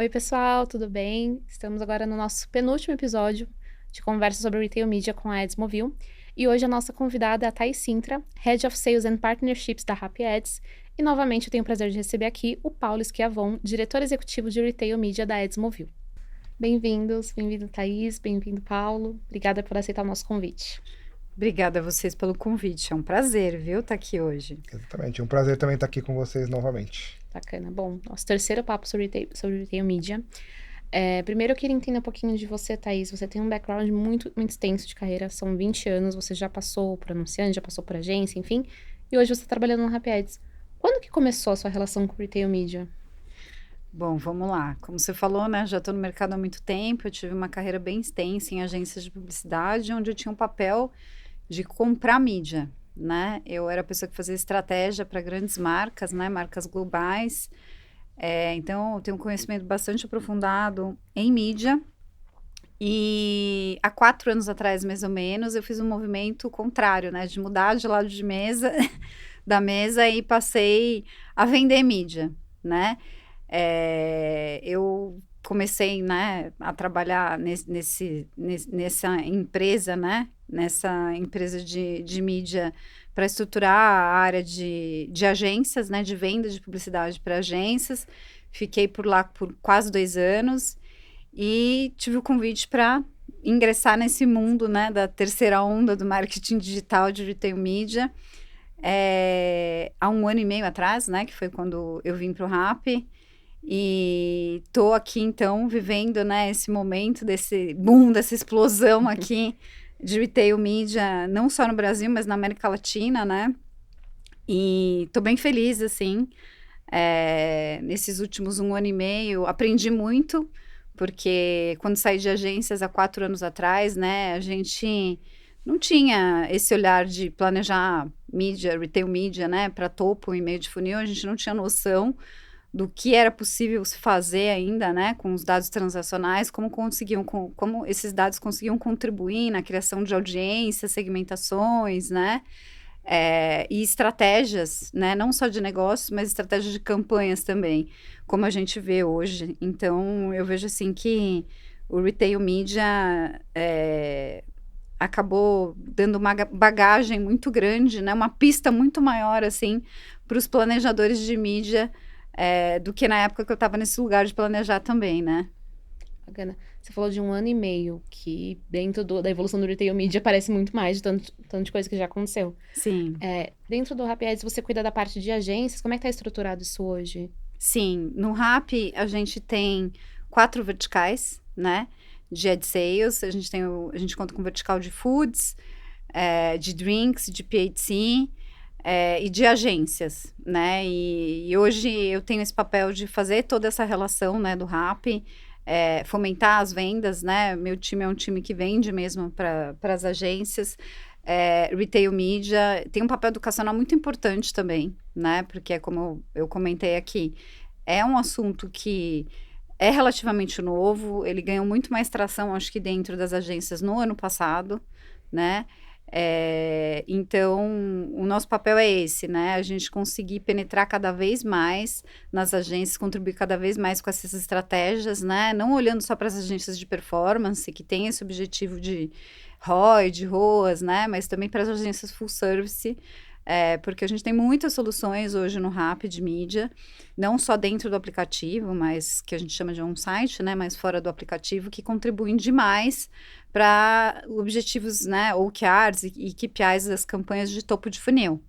Oi, pessoal, tudo bem? Estamos agora no nosso penúltimo episódio de conversa sobre Retail Media com a Edsmovil. E hoje a nossa convidada é a Thaís Sintra, Head of Sales and Partnerships da Happy Ads. E novamente eu tenho o prazer de receber aqui o Paulo Schiavon, diretor executivo de Retail Media da Edsmovil. Bem-vindos, bem-vindo Thaís, bem-vindo Paulo. Obrigada por aceitar o nosso convite. Obrigada a vocês pelo convite. É um prazer, viu, estar aqui hoje. Exatamente. É um prazer também estar aqui com vocês novamente. Bacana. Bom, nosso terceiro papo sobre Retail Media. Primeiro eu queria entender um pouquinho de você, Thaís. Você tem um background muito extenso de carreira, são 20 anos, você já passou por anunciante, já passou por agência, enfim, e hoje você está trabalhando no Happy Ads. Quando que começou a sua relação com o Retail Media? Bom, vamos lá. Como você falou, né, já estou no mercado há muito tempo, eu tive uma carreira bem extensa em agências de publicidade, onde eu tinha um papel de comprar mídia, né? Eu era a pessoa que fazia estratégia para grandes marcas, né, marcas globais. Então, eu tenho um conhecimento bastante aprofundado em mídia. E há 4 anos atrás, mais ou menos, eu fiz um movimento contrário, né? De mudar de lado de mesa, da mesa e passei a vender mídia, né? Eu comecei, né, a trabalhar nessa empresa, né? Nessa empresa de mídia para estruturar a área de agências, né? De venda de publicidade para agências. Fiquei por lá por quase 2 anos. E tive o convite para ingressar nesse mundo, né, da terceira onda do marketing digital de retail media, há 1 ano e meio atrás, né, que foi quando eu vim para o Rappi, e estou aqui, então, vivendo, né, esse momento desse boom, dessa explosão aqui de retail media, não só no Brasil, mas na América Latina, né, e estou bem feliz, assim, nesses últimos 1 ano e meio, aprendi muito, porque quando saí de agências há 4 anos atrás, né, a gente não tinha esse olhar de planejar mídia, retail media, né, para topo e meio de funil, a gente não tinha noção do que era possível se fazer ainda, né, com os dados transacionais, como esses dados conseguiam contribuir na criação de audiências, segmentações, né, e estratégias, né, não só de negócios, mas estratégias de campanhas também, como a gente vê hoje. Então, eu vejo assim que o retail media acabou dando uma bagagem muito grande, né, uma pista muito maior assim para os planejadores de mídia do que na época que eu estava nesse lugar de planejar também, né? Bacana. Você falou de 1 ano e meio, que dentro da evolução do Retail Media parece muito mais de tanto de coisa que já aconteceu. Sim. Dentro do Happy Ads, você cuida da parte de agências, como é que tá estruturado isso hoje? Sim, no Rappi a gente tem 4 verticais, né, de ad sales. A gente conta com vertical de foods, de drinks, de P&C, e de agências, né, e hoje eu tenho esse papel de fazer toda essa relação, né, do Rappi, fomentar as vendas, né, meu time é um time que vende mesmo para as agências. Retail media tem um papel educacional muito importante também, né, porque como eu comentei aqui, é um assunto que é relativamente novo, ele ganhou muito mais tração, acho que dentro das agências no ano passado, né, então o nosso papel é esse, né, a gente conseguir penetrar cada vez mais nas agências, contribuir cada vez mais com essas estratégias, né, não olhando só para as agências de performance, que tem esse objetivo de ROI, de ROAS, né, mas também para as agências full service, porque a gente tem muitas soluções hoje no Rappi de mídia, não só dentro do aplicativo, mas que a gente chama de on-site, né, mas fora do aplicativo, que contribuem demais para objetivos, né, OKRs e KPIs das campanhas de topo de funil,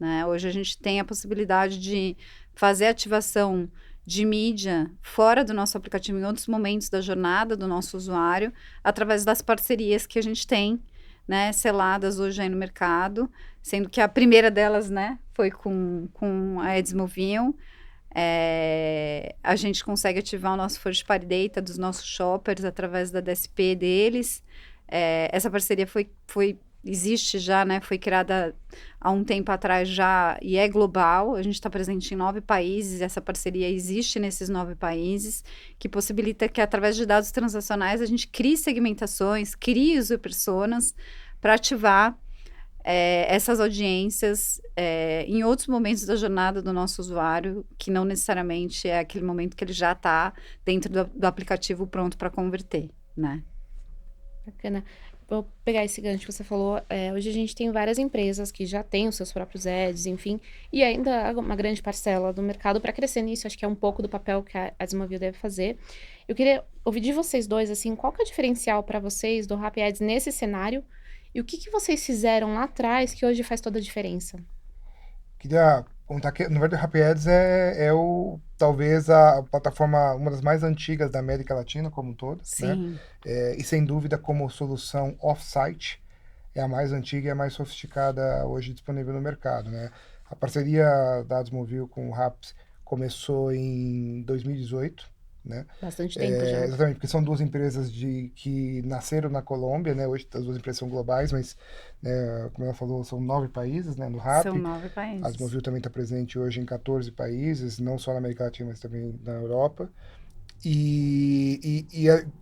né. Hoje a gente tem a possibilidade de fazer ativação de mídia fora do nosso aplicativo em outros momentos da jornada do nosso usuário, através das parcerias que a gente tem, né, seladas hoje aí no mercado, sendo que a primeira delas, né, foi com a Edsmovil. A gente consegue ativar o nosso first party data dos nossos shoppers através da DSP deles. Essa parceria existe já, né, foi criada há um tempo atrás já e é global. A gente está presente em 9 países, essa parceria existe nesses 9 países, que possibilita que através de dados transacionais a gente crie segmentações, crie user personas para ativar essas audiências em outros momentos da jornada do nosso usuário, que não necessariamente é aquele momento que ele já está dentro do aplicativo pronto para converter, né? Bacana. Vou pegar esse gancho que você falou. Hoje a gente tem várias empresas que já têm os seus próprios ads, enfim, e ainda há uma grande parcela do mercado para crescer nisso. Acho que é um pouco do papel que a Adsmovil deve fazer. Eu queria ouvir de vocês dois, assim, qual que é o diferencial para vocês do Rappi Ads nesse cenário e o que vocês fizeram lá atrás que hoje faz toda a diferença? Queria contar que, na verdade, o Rappi Ads talvez a plataforma, uma das mais antigas da América Latina como um todo, né? Sim, E sem dúvida, como solução off-site, é a mais antiga e a mais sofisticada hoje disponível no mercado, né? A parceria da Adsmovil com o Rappi começou em 2018, né? Bastante tempo já. Exatamente, porque são duas empresas que nasceram na Colômbia, né? Hoje as duas empresas são globais, mas, né, como ela falou, são 9 países, né, no são Rappi. 9 A países. Asmovil também está presente hoje em 14 países, não só na América Latina, mas também na Europa.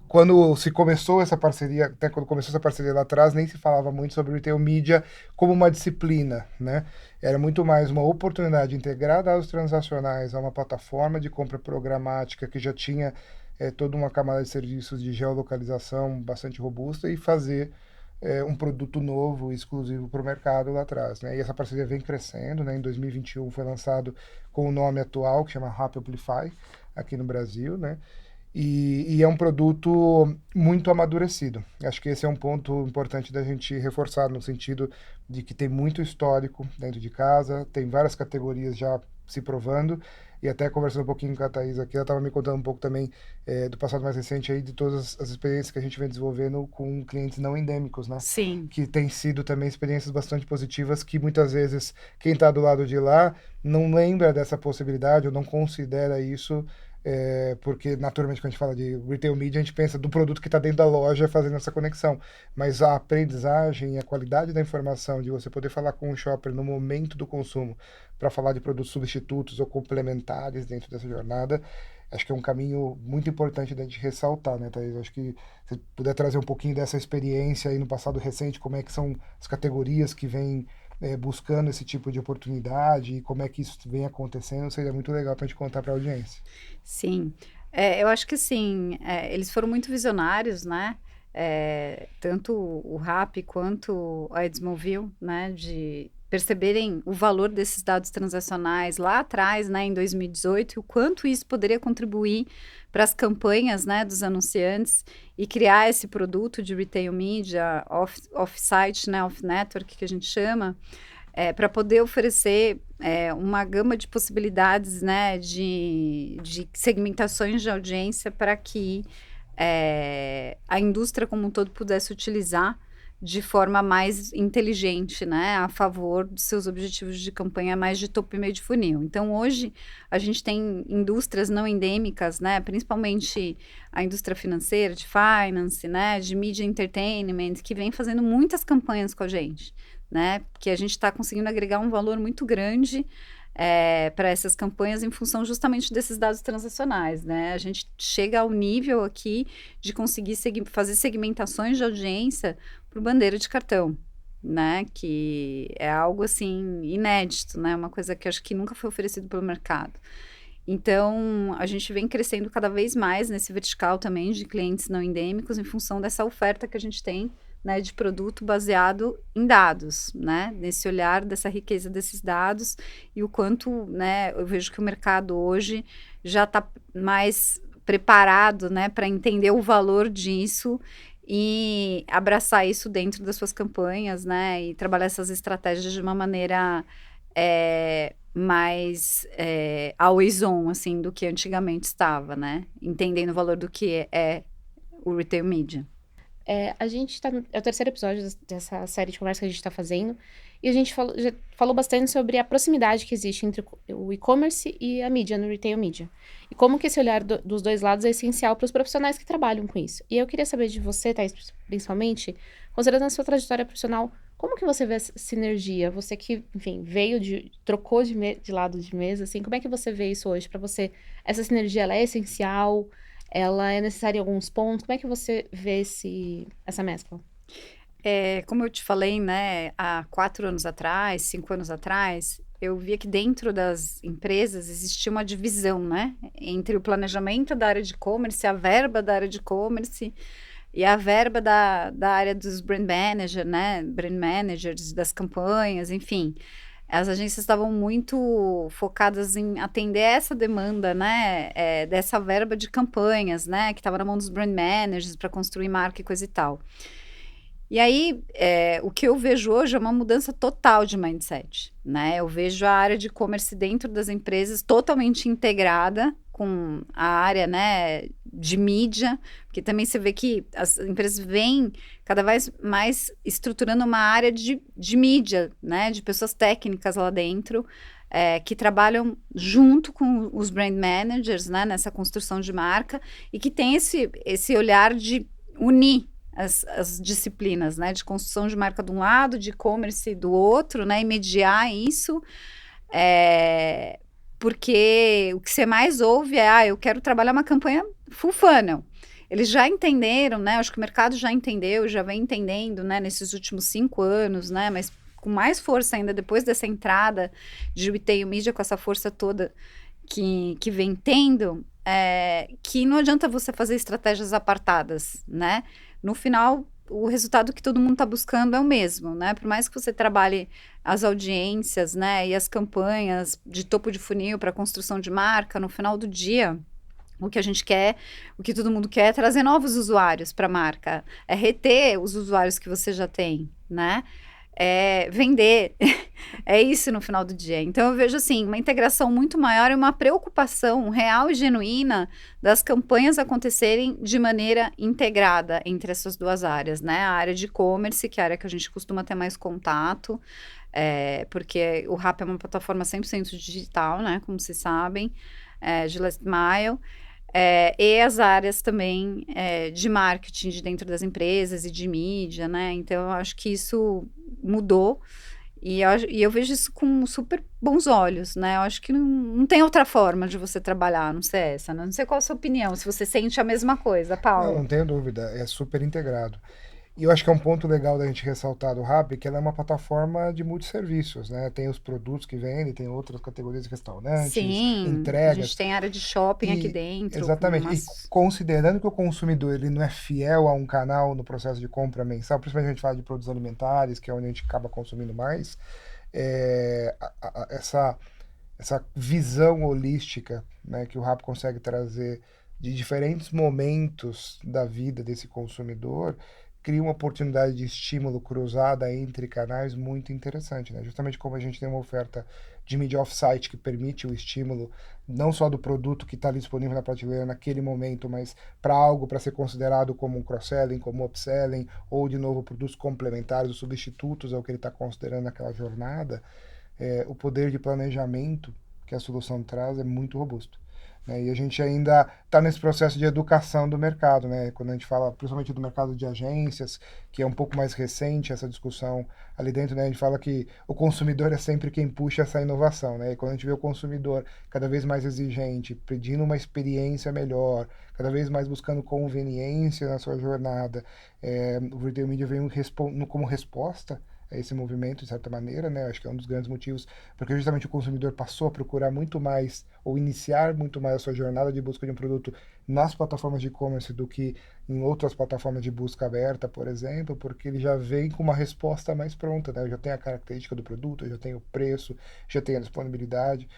Quando se começou essa parceria, até quando começou essa parceria lá atrás, nem se falava muito sobre retail media como uma disciplina, né? Era muito mais uma oportunidade de integrar dados transacionais a uma plataforma de compra programática que já tinha toda uma camada de serviços de geolocalização bastante robusta e fazer um produto novo, exclusivo para o mercado lá atrás, né? E essa parceria vem crescendo, né? Em 2021 foi lançado com o nome atual, que chama Rappi Amplify, aqui no Brasil, né? E é um produto muito amadurecido. Acho que esse é um ponto importante da gente reforçar, no sentido de que tem muito histórico dentro de casa, tem várias categorias já se provando, e até conversando um pouquinho com a Thaís aqui, ela estava me contando um pouco também do passado mais recente aí, de todas as experiências que a gente vem desenvolvendo com clientes não endêmicos, né? Sim. Que tem sido também experiências bastante positivas, que muitas vezes quem está do lado de lá não lembra dessa possibilidade ou não considera isso porque naturalmente quando a gente fala de retail media, a gente pensa do produto que está dentro da loja fazendo essa conexão. Mas a aprendizagem e a qualidade da informação de você poder falar com o shopper no momento do consumo para falar de produtos substitutos ou complementares dentro dessa jornada, acho que é um caminho muito importante da gente ressaltar, né, Thaís? Acho que se puder trazer um pouquinho dessa experiência aí no passado recente, como é que são as categorias que vêm buscando esse tipo de oportunidade e como é que isso vem acontecendo, seria muito legal para a gente contar para a audiência. Sim, eu acho que assim, eles foram muito visionários, né? Tanto o Rappi quanto a Adsmovil, né? De perceberem o valor desses dados transacionais lá atrás, né? Em 2018, e o quanto isso poderia contribuir para as campanhas, né? Dos anunciantes e criar esse produto de retail media off-site, né? Off-network, que a gente chama, para poder oferecer uma gama de possibilidades, né, de segmentações de audiência para que a indústria como um todo pudesse utilizar de forma mais inteligente, né, a favor dos seus objetivos de campanha mais de topo e meio de funil. Então, hoje, a gente tem indústrias não endêmicas, né, principalmente a indústria financeira, de finance, né, de media entertainment, que vem fazendo muitas campanhas com a gente, né, porque a gente está conseguindo agregar um valor muito grande para essas campanhas em função justamente desses dados transacionais, né? A gente chega ao nível aqui de conseguir fazer segmentações de audiência por bandeira de cartão, né? Que é algo, assim, inédito, né? Uma coisa que acho que nunca foi oferecido pelo mercado. Então, a gente vem crescendo cada vez mais nesse vertical também de clientes não endêmicos em função dessa oferta que a gente tem, né, de produto baseado em dados, né, nesse olhar dessa riqueza desses dados e o quanto, né, eu vejo que o mercado hoje já está mais preparado, né, para entender o valor disso e abraçar isso dentro das suas campanhas, né, e trabalhar essas estratégias de uma maneira mais always on, assim, do que antigamente estava, né, entendendo o valor do que é o retail media. A gente tá. É o terceiro episódio dessa série de conversa que a gente tá fazendo. E a gente já falou bastante sobre a proximidade que existe entre o e-commerce e a mídia, no retail media. E como que esse olhar dos dois lados é essencial para os profissionais que trabalham com isso. E eu queria saber de você, Thaís, principalmente, considerando a sua trajetória profissional, como que você vê essa sinergia? Você que, enfim, trocou de lado de mesa, assim, como é que você vê isso hoje? Para você, essa sinergia, ela é essencial? Ela é necessária em alguns pontos? Como é que você vê essa mescla? Como eu te falei, né, há 4 anos atrás, 5 anos atrás, eu via que dentro das empresas existia uma divisão, né, entre o planejamento da área de e-commerce, a verba da área de e-commerce e a verba da área dos brand manager, né, brand managers, das campanhas, enfim. As agências estavam muito focadas em atender essa demanda, né, dessa verba de campanhas, né, que estava na mão dos brand managers para construir marca e coisa e tal. E aí, o que eu vejo hoje é uma mudança total de mindset, né? Eu vejo a área de e-commerce dentro das empresas totalmente integrada com a área, né, de mídia, porque também você vê que as empresas vêm cada vez mais estruturando uma área de mídia, né, de pessoas técnicas lá dentro, que trabalham junto com os brand managers, né, nessa construção de marca, e que tem esse olhar de unir as disciplinas, né, de construção de marca de um lado, de e-commerce do outro, né, e mediar isso, porque o que você mais ouve é, eu quero trabalhar uma campanha full funnel. Eles já entenderam, né, acho que o mercado já entendeu, já vem entendendo, né, nesses últimos 5 anos, né, mas com mais força ainda depois dessa entrada de retail media, com essa força toda que vem tendo, que não adianta você fazer estratégias apartadas, né? No final, o resultado que todo mundo está buscando é o mesmo, né? Por mais que você trabalhe as audiências, né, e as campanhas de topo de funil para construção de marca, no final do dia, o que a gente quer, o que todo mundo quer é trazer novos usuários para a marca, é reter os usuários que você já tem, né? É vender, é isso no final do dia. Então eu vejo assim, uma integração muito maior e uma preocupação real e genuína das campanhas acontecerem de maneira integrada entre essas duas áreas, né? A área de e-commerce, que é a área que a gente costuma ter mais contato, porque o Rappi é uma plataforma 100% digital, né? Como vocês sabem, de last mile. E as áreas também de marketing de dentro das empresas e de mídia, né? Então, eu acho que isso mudou e eu vejo isso com super bons olhos, né? Eu acho que não tem outra forma de você trabalhar, não sei essa, né? Não sei qual a sua opinião, se você sente a mesma coisa, Não, Paulo. não tenho dúvida, é super integrado. E eu acho que é um ponto legal da gente ressaltar do Rappi, que ela é uma plataforma de multisserviços, né? Tem os produtos que vendem, tem outras categorias de restaurantes, Sim, a gente entregas. tem área de shopping aqui E dentro, com exatamente. E umas... considerando que o consumidor ele não é fiel a um canal no processo de compra mensal, principalmente a gente fala de produtos alimentares, que é onde a gente acaba consumindo mais, essa visão holística, né, que o Rappi consegue trazer de diferentes momentos da vida desse consumidor, cria uma oportunidade de estímulo cruzada entre canais muito interessante, né? Justamente como a gente tem uma oferta de mídia off-site que permite o estímulo não só do produto que está disponível na prateleira naquele momento, mas para algo para ser considerado como um cross-selling, como upselling, ou de novo produtos complementares, ou substitutos ao que ele está considerando naquela jornada, o poder de planejamento que a solução traz é muito robusto. Né? E a gente ainda está nesse processo de educação do mercado, né? Quando a gente fala principalmente do mercado de agências, que é um pouco mais recente essa discussão ali dentro, né? A gente fala que o consumidor é sempre quem puxa essa inovação, né? E quando a gente vê o consumidor cada vez mais exigente, pedindo uma experiência melhor, cada vez mais buscando conveniência na sua jornada, o Retail Media vem como resposta a esse movimento, de certa maneira, né? Acho que é um dos grandes motivos, porque justamente o consumidor passou a procurar muito mais, ou iniciar muito mais a sua jornada de busca de um produto nas plataformas de e-commerce do que em outras plataformas de busca aberta, por exemplo, porque ele já vem com uma resposta mais pronta, né? Eu já tenho a característica do produto, eu já tenho o preço, já tenho a disponibilidade.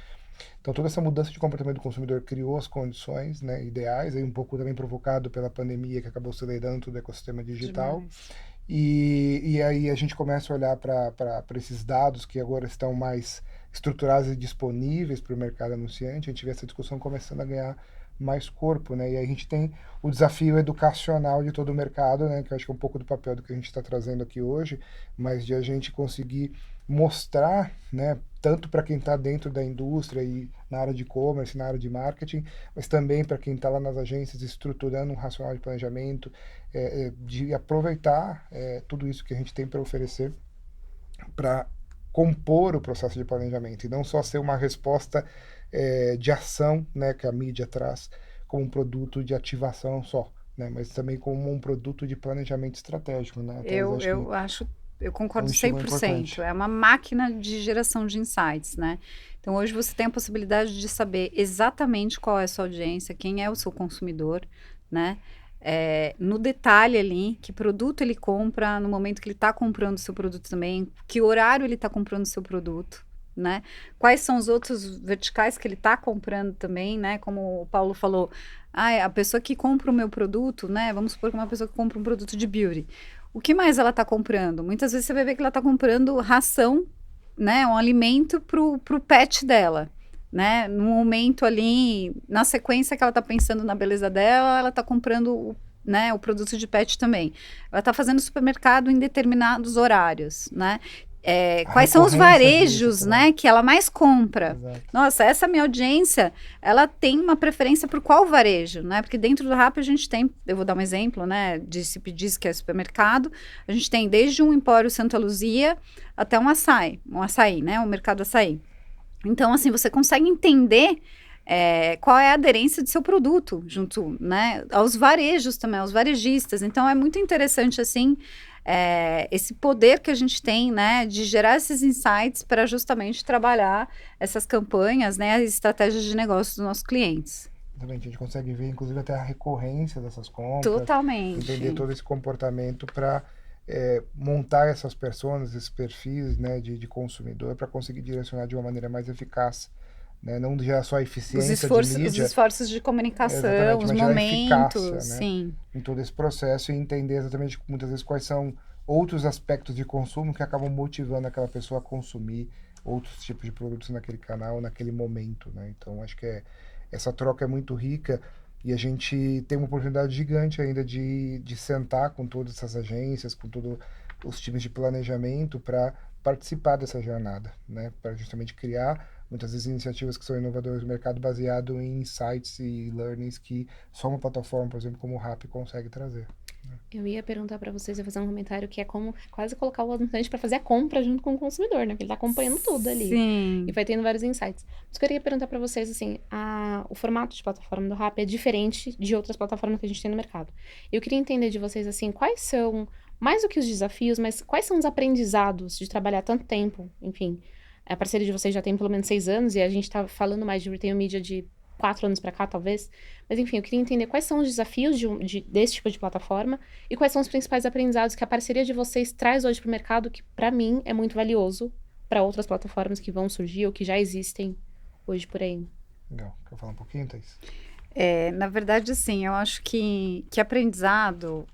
Então, toda essa mudança de comportamento do consumidor criou as condições, né, ideais, aí um pouco também provocado pela pandemia que acabou acelerando todo o ecossistema digital. Demais. E aí a gente começa a olhar para esses dados que agora estão mais estruturados e disponíveis para o mercado anunciante, a gente vê essa discussão começando a ganhar mais corpo, né? E aí a gente tem o desafio educacional de todo o mercado, né? Que eu acho que é um pouco do papel do que a gente está trazendo aqui hoje, mas de a gente conseguir mostrar, né? Tanto para quem está dentro da indústria e na área de e-commerce, na área de marketing, mas também para quem está lá nas agências estruturando um racional de planejamento, de aproveitar tudo isso que a gente tem para oferecer para compor o processo de planejamento e não só ser uma resposta de ação, né, que a mídia traz como um produto de ativação só. né? Mas também como um produto de planejamento estratégico, né? Então, Eu concordo um estímulo 100%. importante. É uma máquina de geração de insights, né? Então, hoje você tem a possibilidade de saber exatamente qual é a sua audiência, quem é o seu consumidor, né? No detalhe ali, que produto ele compra, no momento que ele está comprando o seu produto também, que horário ele está comprando o seu produto, né? Quais são os outros verticais que ele está comprando também, né? Como o Paulo falou, a pessoa que compra o meu produto, né? Vamos supor que uma pessoa que compra um produto de beauty. O que mais ela está comprando? Muitas vezes você vai ver que ela está comprando ração, né? Um alimento pro pet dela, né? No momento ali, na sequência que ela está pensando na beleza dela, ela está comprando, né, o produto de pet também. Ela está fazendo supermercado em determinados horários, né? A Quais são os recorrência varejos, disso né, também. que ela mais compra? Exato. Nossa, essa minha audiência, ela tem uma preferência por qual varejo, né? Porque dentro do Rappi a gente tem, eu vou dar um exemplo, né, de se pedis que é supermercado, a gente tem desde um Empório Santa Luzia até um açaí, né, um mercado açaí. Então, assim, você consegue entender qual é a aderência do seu produto junto, né, aos varejos também, aos varejistas. Então, é muito interessante, assim, esse poder que a gente tem, né, de gerar esses insights para justamente trabalhar essas campanhas, né, as estratégias de negócio dos nossos clientes. Exatamente, a gente consegue ver, inclusive, até a recorrência dessas compras, Totalmente. entender todo esse comportamento para montar essas personas, esses perfis, né, de consumidor, para conseguir direcionar de uma maneira mais eficaz, né? Não gerar só a eficiência de Os mídia, esforços de comunicação, exatamente, os mas gerar eficácia, momentos, né, sim. em todo esse processo e entender exatamente, muitas vezes, quais são outros aspectos de consumo que acabam motivando aquela pessoa a consumir outros tipos de produtos naquele canal, naquele momento, né? Então, acho que essa troca é muito rica e a gente tem uma oportunidade gigante ainda de sentar com todas essas agências, com todos os times de planejamento para participar dessa jornada, né? Para justamente criar muitas vezes iniciativas que são inovadoras no mercado baseado em insights e learnings que só uma plataforma, por exemplo, como o Rappi consegue trazer. Eu ia perguntar pra vocês, eu ia fazer um comentário que é como quase colocar o anunciante pra fazer a compra junto com o consumidor, né? Porque ele tá acompanhando tudo ali. Sim. E vai tendo vários insights. Mas eu queria perguntar pra vocês, assim, o formato de plataforma do Rappi é diferente de outras plataformas que a gente tem no mercado. Eu queria entender de vocês, assim, quais são, mais do que os desafios, mas quais são os aprendizados de trabalhar tanto tempo, enfim. A parceria de vocês já tem pelo menos 6 anos e a gente tá falando mais de retail media de 4 anos pra cá, talvez. Mas, enfim, eu queria entender quais são os desafios desse tipo de plataforma e quais são os principais aprendizados que a parceria de vocês traz hoje pro mercado, que, pra mim, é muito valioso para outras plataformas que vão surgir ou que já existem hoje por aí. Legal. Quer falar um pouquinho, Thaís? Na verdade, assim, eu acho que aprendizado,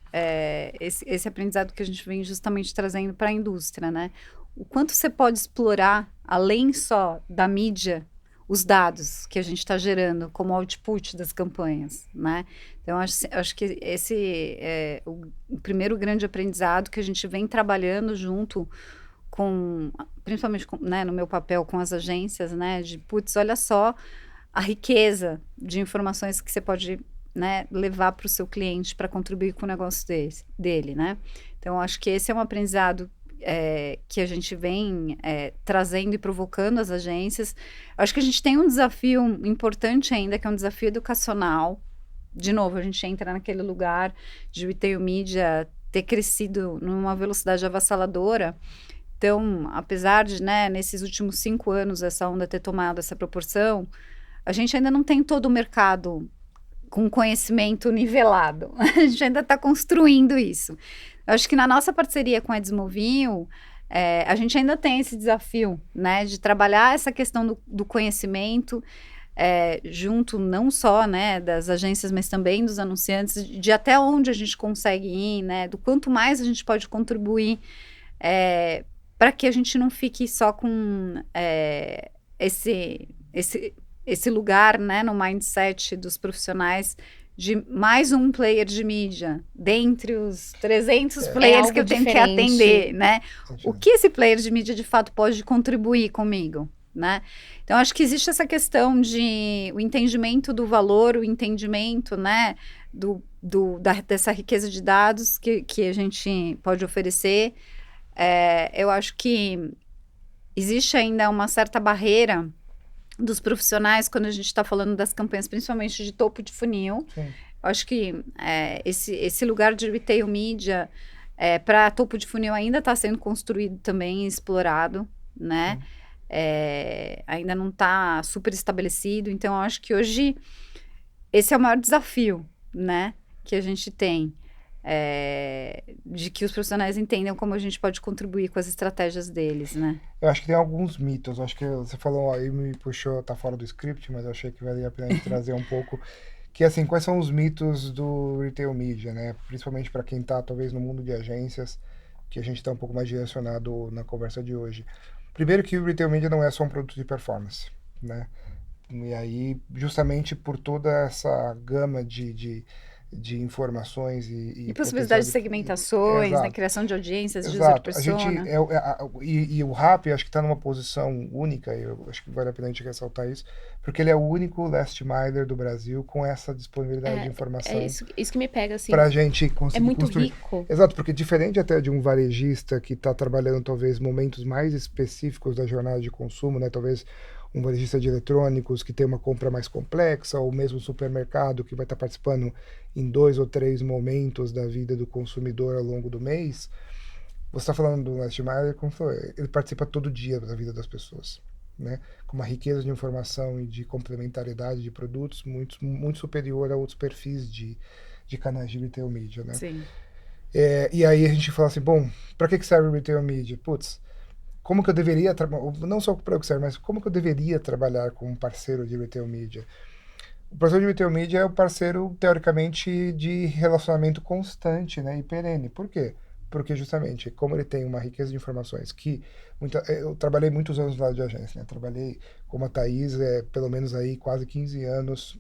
esse aprendizado que a gente vem justamente trazendo para a indústria, né? O quanto você pode explorar, além só da mídia, os dados que a gente está gerando como output das campanhas, né? Então, acho que esse é o primeiro grande aprendizado que a gente vem trabalhando junto com, principalmente né, no meu papel com as agências, né? De, putz, olha só a riqueza de informações que você pode, né, levar para o seu cliente para contribuir com o negócio dele, né? Então, acho que esse é um aprendizado que a gente vem trazendo e provocando as agências. Acho que a gente tem um desafio importante ainda, que é um desafio educacional. De novo, a gente entra naquele lugar de retail media ter crescido numa velocidade avassaladora. Então, apesar de, né, nesses últimos 5 anos, essa onda ter tomado essa proporção, a gente ainda não tem todo o mercado com conhecimento nivelado. A gente ainda está construindo isso. Eu acho que na nossa parceria com a Desmovil, a gente ainda tem esse desafio, né, de trabalhar essa questão do conhecimento junto não só, né, das agências, mas também dos anunciantes, de até onde a gente consegue ir, né, do quanto mais a gente pode contribuir para que a gente não fique só com esse lugar, né, no mindset dos profissionais de mais um player de mídia, dentre os 300 players que eu tenho que atender, né? O que esse player de mídia de fato pode contribuir comigo, né? Então, acho que existe essa questão de o entendimento do valor, o entendimento, né, dessa riqueza de dados que a gente pode oferecer. Eu acho que existe ainda uma certa barreira dos profissionais quando a gente está falando das campanhas, principalmente de topo de funil. acho que esse lugar de retail media para topo de funil ainda está sendo construído também, explorado, né? Ainda não está super estabelecido, então eu acho que hoje esse é o maior desafio, né? Que a gente tem. De que os profissionais entendam como a gente pode contribuir com as estratégias deles, né? Eu acho que tem alguns mitos. Acho que você falou aí, me puxou, tá fora do script, mas eu achei que valia a pena a gente trazer um pouco. Que assim, quais são os mitos do retail media, né? Principalmente para quem tá talvez no mundo de agências, que a gente está um pouco mais direcionado na conversa de hoje. Primeiro que o retail media não é só um produto de performance, né? E aí, justamente por toda essa gama de informações E e possibilidades de potencial segmentações, né? Exato. Criação de audiências, de user Exato. A gente persona. e o RAP acho que está numa posição única, eu acho que vale a pena a gente ressaltar isso, porque ele é o único last miler do Brasil com essa disponibilidade de É informação isso que me pega, assim. para a gente É conseguir muito construir. rico. Exato, porque diferente até de um varejista que está trabalhando talvez momentos mais específicos da jornada de consumo, né? Talvez um varejista de eletrônicos que tem uma compra mais complexa, ou mesmo um supermercado que vai estar participando em 2 ou 3 momentos da vida do consumidor ao longo do mês. Você está falando do Last Mile, como foi, ele participa todo dia da vida das pessoas, né? Com uma riqueza de informação e de complementariedade de produtos muito superior a outros perfis de canais de retail media, né? Sim. E aí a gente fala assim, bom, para que serve o retail media? Putz, como que eu deveria trabalhar, não só para o que serve, mas como que eu deveria trabalhar com um parceiro de retail media? O parceiro de retail media é o parceiro, teoricamente, de relacionamento constante, né, e perene. Por quê? Porque justamente, como ele tem uma riqueza de informações que... eu trabalhei muitos anos no lado de agência, né? Trabalhei como a Thaís, pelo menos aí quase 15 anos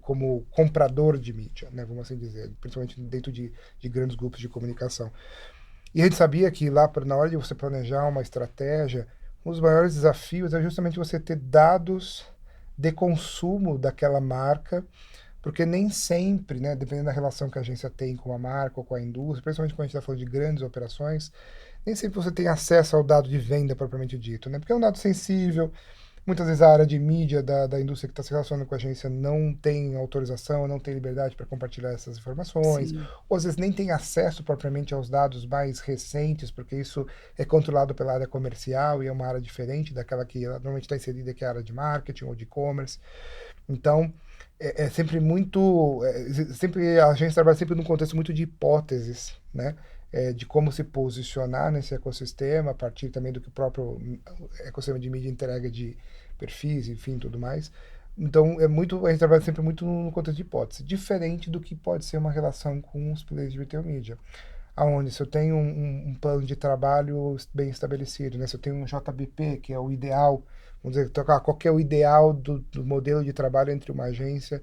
como comprador de mídia, né? Vamos assim dizer, principalmente dentro de grandes grupos de comunicação. E a gente sabia que lá, na hora de você planejar uma estratégia, um dos maiores desafios é justamente você ter dados de consumo daquela marca, porque nem sempre, né, dependendo da relação que a agência tem com a marca ou com a indústria, principalmente quando a gente está falando de grandes operações, nem sempre você tem acesso ao dado de venda propriamente dito, né? Porque é um dado sensível. Muitas vezes a área de mídia da indústria que está se relacionando com a agência não tem autorização, não tem liberdade para compartilhar essas informações, Sim. ou às vezes nem tem acesso propriamente aos dados mais recentes, porque isso é controlado pela área comercial e é uma área diferente daquela que normalmente está inserida, que é a área de marketing ou de e-commerce. Então, é sempre muito... sempre a agência trabalha sempre num contexto muito de hipóteses, né? De como se posicionar nesse ecossistema, a partir também do que o próprio ecossistema de mídia entrega de perfis, enfim, tudo mais. Então, a gente trabalha sempre muito no contexto de hipótese, diferente do que pode ser uma relação com os players de retail media. Aonde se eu tenho um plano de trabalho bem estabelecido, né? Se eu tenho um JBP, que é o ideal, vamos dizer, qual que é o ideal do modelo de trabalho entre uma agência,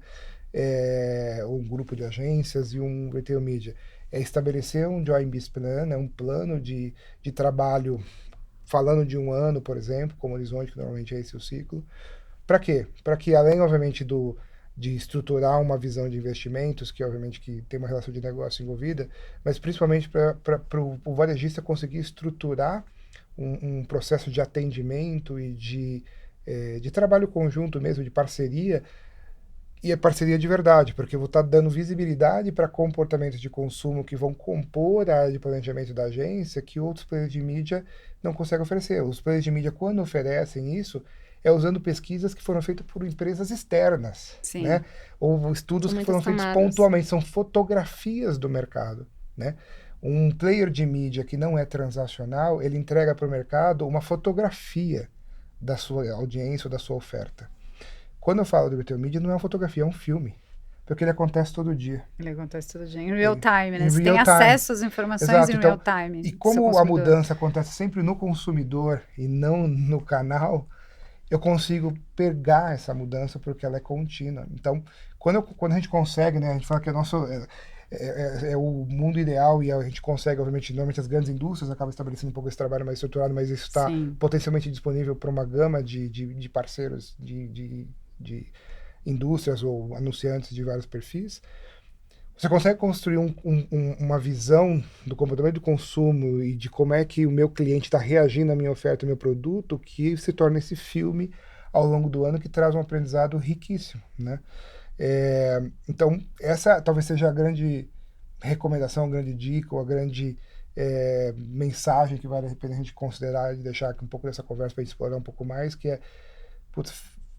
um grupo de agências e um retail media? É estabelecer um Joint Business Plan, né? Um plano de trabalho, falando de um ano, por exemplo, como horizonte, que normalmente é esse o ciclo. Para quê? Para que, além, obviamente, de estruturar uma visão de investimentos, que obviamente que tem uma relação de negócio envolvida, mas principalmente para o varejista conseguir estruturar um processo de atendimento e de trabalho conjunto mesmo, de parceria, e é parceria de verdade, porque eu vou estar dando visibilidade para comportamentos de consumo que vão compor a área de planejamento da agência que outros players de mídia não conseguem oferecer. Os players de mídia, quando oferecem isso, é usando pesquisas que foram feitas por empresas externas, Sim. né? Ou estudos São que foram muitas feitos camadas. pontualmente, são fotografias do mercado, né? Um player de mídia que não é transacional, ele entrega para o mercado uma fotografia da sua audiência ou da sua oferta. Quando eu falo do retail media, não é uma fotografia, é um filme. Porque ele acontece todo dia. Ele acontece todo dia. Em real time, né? Em Você real tem time. acesso às informações Exato. em Então, real time. e do seu como a consumidor. mudança acontece sempre no consumidor e não no canal, eu consigo pegar essa mudança porque ela é contínua. Então, quando a gente consegue, né, a gente fala que é o mundo ideal e a gente consegue, obviamente, normalmente as grandes indústrias acabam estabelecendo um pouco esse trabalho mais estruturado, mas isso está Sim. potencialmente disponível para uma gama de parceiros, de indústrias ou anunciantes de vários perfis. Você consegue construir uma visão do comportamento do consumo e de como é que o meu cliente está reagindo à minha oferta, ao meu produto, que se torna esse filme ao longo do ano que traz um aprendizado riquíssimo, né? Então, essa talvez seja a grande recomendação, a grande dica, ou a grande mensagem que vale a pena a gente considerar e deixar aqui um pouco dessa conversa para a gente explorar um pouco mais, que é, putz,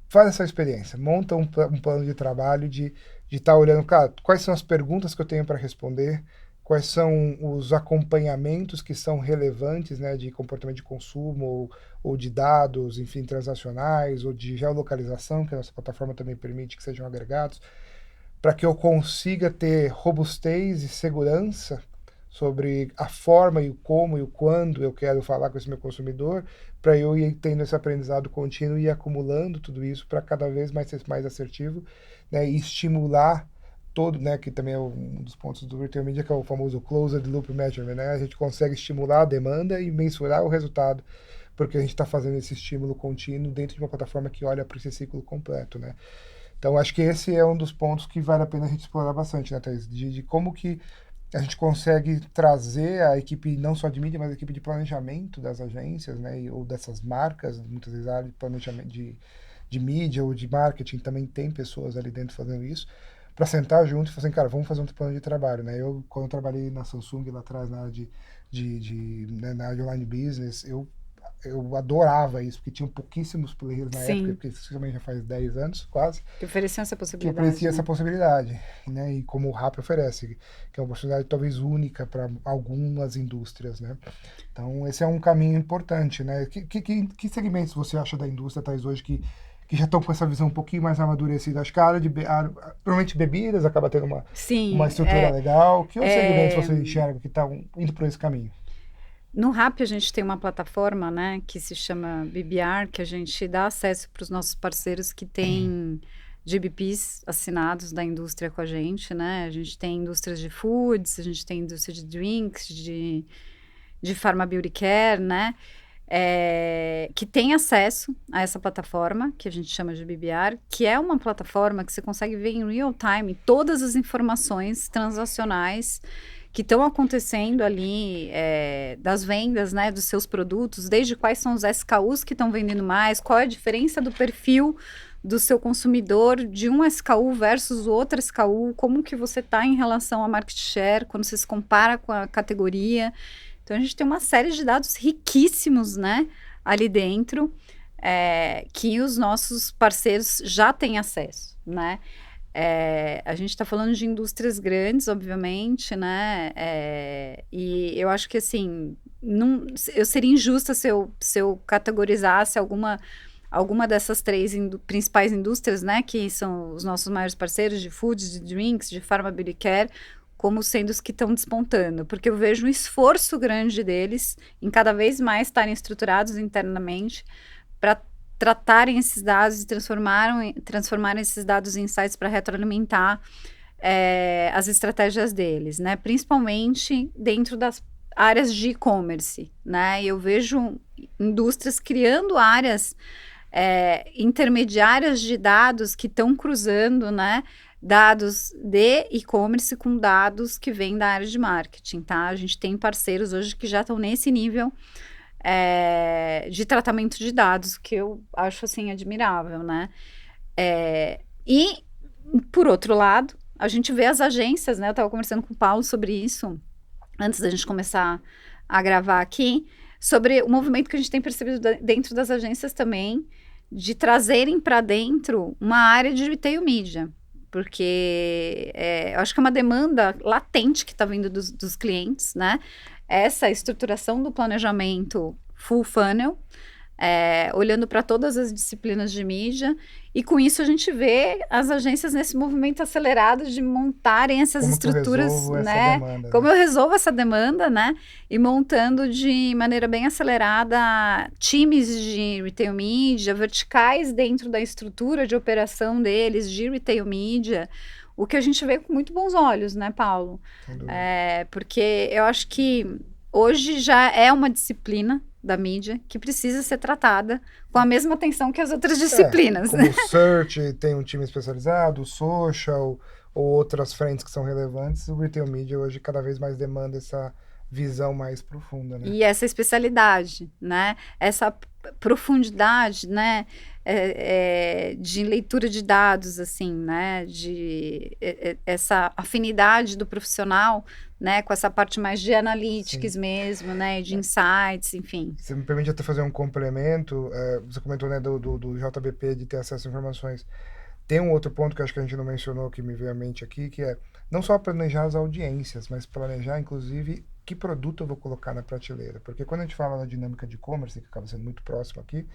faz essa experiência, monta um plano de trabalho de estar olhando, cara, quais são as perguntas que eu tenho para responder, quais são os acompanhamentos que são relevantes, né, de comportamento de consumo ou de dados, enfim, transacionais, ou de geolocalização, que a nossa plataforma também permite que sejam agregados, para que eu consiga ter robustez e segurança sobre a forma e o como e o quando eu quero falar com esse meu consumidor, para eu ir tendo esse aprendizado contínuo e acumulando tudo isso para cada vez mais ser mais assertivo, né, e estimular todo, né, que também é um dos pontos do Retail Media, que é o famoso Closed Loop Measurement, né, a gente consegue estimular a demanda e mensurar o resultado, porque a gente está fazendo esse estímulo contínuo dentro de uma plataforma que olha para esse ciclo completo, né. Então, acho que esse é um dos pontos que vale a pena a gente explorar bastante, né, Thaís? De como que a gente consegue trazer a equipe, não só de mídia, mas a equipe de planejamento das agências, né, ou dessas marcas, muitas vezes a área de planejamento de mídia ou de marketing também tem pessoas ali dentro fazendo isso, para sentar junto e falar assim, cara, vamos fazer um plano de trabalho, né? Quando eu trabalhei na Samsung lá atrás, na área né, na área de online business, eu adorava isso, porque tinham pouquíssimos players na época, porque isso também já faz 10 anos, quase. Que ofereciam essa Que possibilidade. oferecia né? essa possibilidade, né? E como o RAP oferece, que é uma oportunidade talvez única para algumas indústrias, né? Então, esse é um caminho importante, né? Que segmentos você acha da indústria, Thais, hoje que já estão com essa visão um pouquinho mais amadurecida? Acho que a área provavelmente bebidas acaba tendo uma Sim, estrutura legal. Que outros segmentos você enxerga que estão indo por esse caminho? No RAP a gente tem uma plataforma, né, que se chama BBR, que a gente dá acesso para os nossos parceiros que têm GBPs assinados da indústria com a gente, né? A gente tem indústrias de foods, a gente tem indústria de drinks, de pharma beauty care, né? Que tem acesso a essa plataforma, que a gente chama de BBR, que é uma plataforma que você consegue ver em real time todas as informações transacionais que estão acontecendo ali das vendas, né, dos seus produtos, desde quais são os SKUs que estão vendendo mais, qual é a diferença do perfil do seu consumidor de um SKU versus o outro SKU, como que você está em relação a market share, quando você se compara com a categoria. Então, a gente tem uma série de dados riquíssimos, né, ali dentro, que os nossos parceiros já têm acesso, né? A gente está falando de indústrias grandes, obviamente, né? E eu acho que, assim, eu seria injusta se eu categorizasse alguma dessas três principais indústrias, né? Que são os nossos maiores parceiros de foods, de drinks, de pharma beauty care, como sendo os que estão despontando. Porque eu vejo um esforço grande deles em cada vez mais estarem estruturados internamente para tratarem esses dados e transformarem esses dados em insights para retroalimentar as estratégias deles, né? Principalmente dentro das áreas de e-commerce, né? Eu vejo indústrias criando áreas intermediárias de dados que estão cruzando, né? Dados de e-commerce com dados que vêm da área de marketing, tá? A gente tem parceiros hoje que já estão nesse nível de tratamento de dados, que eu acho, assim, admirável, né? E, por outro lado, a gente vê as agências, né? Eu estava conversando com o Paulo sobre isso, antes da gente começar a gravar aqui, sobre o movimento que a gente tem percebido dentro das agências também, de trazerem para dentro uma área de retail media, porque eu acho que é uma demanda latente que está vindo dos clientes, né? Essa estruturação do planejamento full funnel, olhando para todas as disciplinas de mídia, e com isso a gente vê as agências nesse movimento acelerado de montarem essas estruturas, né? Como eu resolvo essa demanda, né? E montando de maneira bem acelerada times de retail media, verticais dentro da estrutura de operação deles, de retail media, o que a gente vê com muito bons olhos, né, Paulo? Porque eu acho que hoje já é uma disciplina da mídia que precisa ser tratada com a mesma atenção que as outras disciplinas. Como o search tem um time especializado, o social ou outras frentes que são relevantes, o retail media hoje cada vez mais demanda essa visão mais profunda, né? E essa especialidade, né? Essa profundidade, né? de leitura de dados, assim, né? Essa afinidade do profissional, né? Com essa parte mais de analytics mesmo, né? De insights, enfim. Você me permite até fazer um complemento. Você comentou, né, do JBP de ter acesso a informações. Tem um outro ponto que eu acho que a gente não mencionou, que me veio à mente aqui, que é não só planejar as audiências, mas planejar, inclusive, que produto eu vou colocar na prateleira. Porque quando a gente fala da dinâmica de e-commerce, que acaba sendo muito próximo aqui,